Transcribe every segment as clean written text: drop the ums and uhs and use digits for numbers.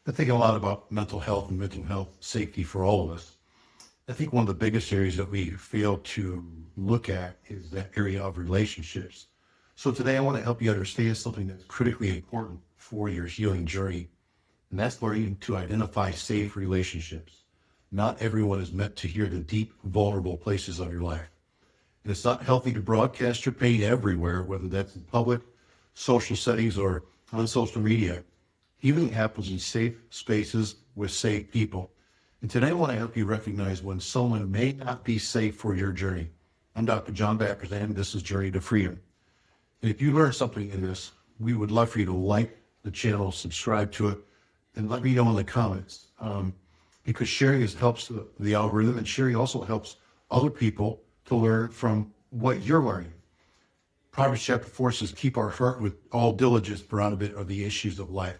I think a lot about mental health and mental health safety for all of us. I think one of the biggest areas that we fail to look at is that area of relationships. So today I want to help you understand something that's critically important for your healing journey, and that's learning to identify safe relationships. Not everyone is meant to hear the deep, vulnerable places of your life. And it's not healthy to broadcast your pain everywhere, whether that's in public, social settings, or on social media. Healing happens in safe spaces with safe people. And today I want to help you recognize when someone may not be safe for your journey. I'm Dr. John Vaprezsan. This is Journey to Freedom. And if you learned something in this, we would love for you to like the channel, subscribe to it, and let me know in the comments. Because sharing helps the algorithm, and sharing also helps other people to learn from what you're learning. Proverbs chapter 4 says, keep our heart with all diligence, for out of it are the issues of life.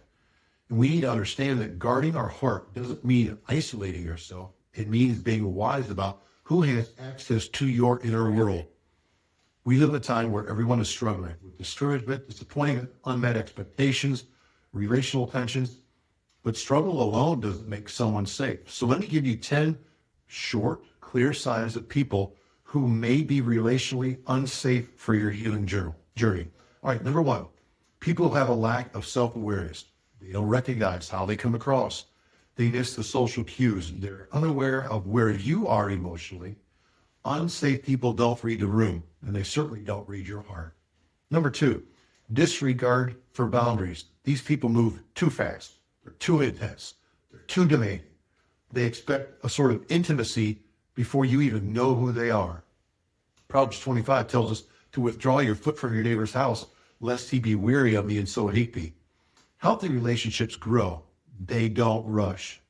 And we need to understand that guarding our heart doesn't mean isolating yourself. It means being wise about who has access to your inner world. We live in a time where everyone is struggling with discouragement, disappointment, unmet expectations, relational tensions, but struggle alone doesn't make someone safe. So let me give you 10 short, clear signs of people who may be relationally unsafe for your healing journey. All right, number one, people who have a lack of self-awareness. They don't recognize how they come across. They miss the social cues. They're unaware of where you are emotionally. Unsafe people don't read the room, and they certainly don't read your heart. Number two, disregard for boundaries. These people move too fast. They're too intense. They're too demanding. They expect a sort of intimacy before you even know who they are. Proverbs 25 tells us to withdraw your foot from your neighbor's house, lest he be weary of thee and so hate thee. Healthy relationships grow. They don't rush.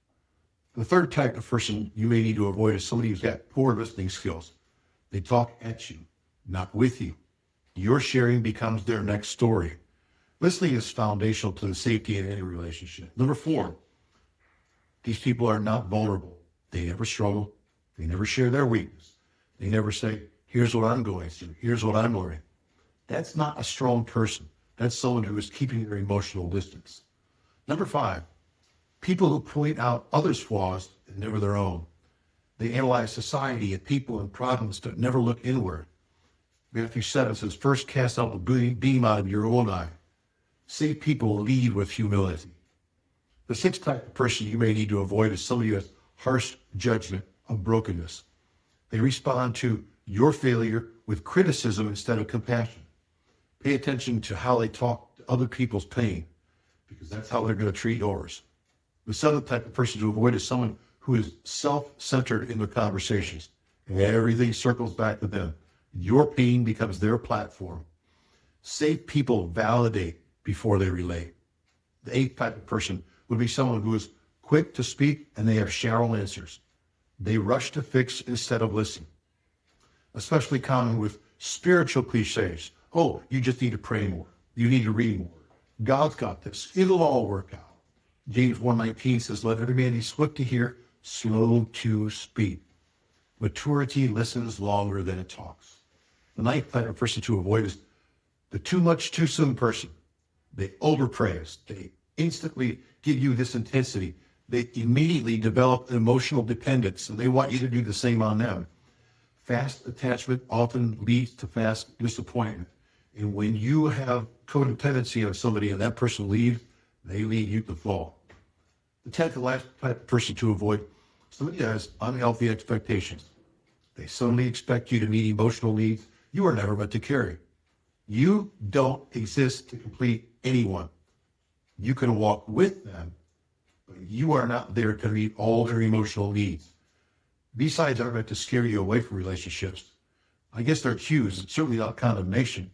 The third type of person you may need to avoid is somebody who's got poor listening skills. They talk at you, not with you. Your sharing becomes their next story. Listening is foundational to the safety in any relationship. Number four, these people are not vulnerable. They never struggle. They never share their weakness. They never say, here's what I'm going through. Here's what I'm learning. That's not a strong person. That's someone who is keeping their emotional distance. Number five, people who point out others' flaws and never their own. They analyze society and people and problems but never look inward. Matthew 7 says, first cast out the beam out of your own eye. Safe people lead with humility. The sixth type of person you may need to avoid is somebody who has harsh judgment of brokenness. They respond to your failure with criticism instead of compassion. Pay attention to how they talk to other people's pain, because that's how they're going to treat yours. The seventh type of person to avoid is someone who is self-centered in their conversations, and everything circles back to them. Your pain becomes their platform. Safe people validate before they relate. The eighth type of person would be someone who is quick to speak and they have shallow answers. They rush to fix instead of listen. Especially common with spiritual cliches. Oh, you just need to pray more. You need to read more. God's got this. It'll all work out. James 1:19 says, let every man be swift to hear, slow to speak. Maturity listens longer than it talks. The ninth type of person to avoid is the too much, too soon person. They overpraise. They instantly give you this intensity. They immediately develop emotional dependence, and they want you to do the same on them. Fast attachment often leads to fast disappointment. And when you have codependency on somebody and that person leaves, they lead you to fall. The 10th and last type of person to avoid, somebody that has unhealthy expectations. They suddenly expect you to meet emotional needs you are never meant to carry. You don't exist to complete anyone. You can walk with them, but you are not there to meet all their emotional needs. These signs aren't meant to scare you away from relationships. I guess they're cues, certainly not condemnation,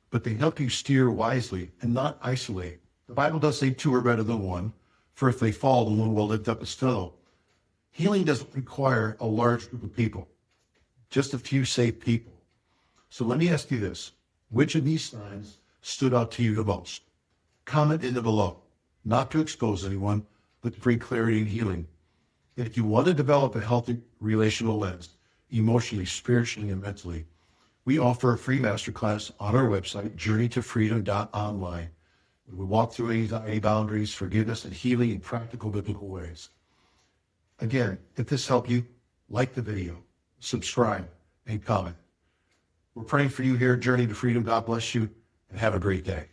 but they help you steer wisely and not isolate. The Bible does say two are better than one, for if they fall, the one will lift up his fellow. Healing doesn't require a large group of people, just a few safe people. So let me ask you this. Which of these signs stood out to you the most? Comment in the below, not to expose anyone, but to bring clarity and healing. And if you want to develop a healthy relational lens, emotionally, spiritually, and mentally, we offer a free masterclass on our website, journeytofreedom.online. We walk through anxiety boundaries, forgiveness, and healing in practical biblical ways. Again, if this helped you, like the video, subscribe, and comment. We're praying for you here at Journey to Freedom. God bless you, and have a great day.